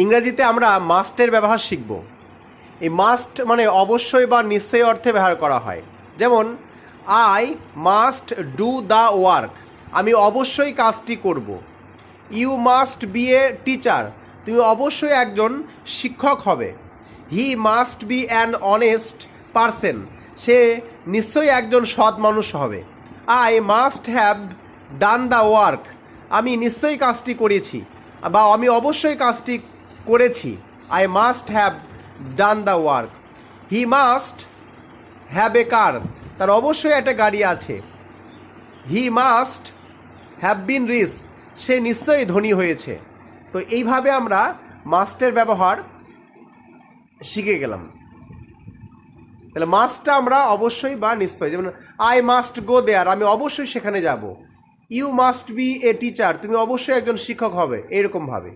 ইংরেজিতে আমরা মাস্টের ব্যবহার শিখব। এই মাস্ট মানে অবশ্যই বা নিশ্চয়ই অর্থে ব্যবহার করা হয়। যেমন I must do the work, আমি অবশ্যই কাজটি করব। You must be a teacher, তুমি অবশ্যই একজন শিক্ষক হবে। He must be an honest person, সে নিশ্চয়ই একজন সৎ মানুষ হবে। I must have done the work, আমি নিশ্চয়ই কাজটি করেছি বা আমি অবশ্যই কাজটি করেছি। I must have done the work. He must have a car, তার অবশ্যই একটা গাড়ি আছে। He must have bin rich, সে নিশ্চয়ই ধনী হয়েছে। তো এইভাবে আমরা মাস্টের ব্যবহার শিখে গেলাম। তাহলে মাস্টটা আমরা অবশ্যই বা নিশ্চয়ই, যেমন আই মাস্ট গো দেয়ার, আমি অবশ্যই সেখানে যাব। You must be a teacher, তুমি অবশ্যই একজন শিক্ষক হবে, এইরকমভাবে।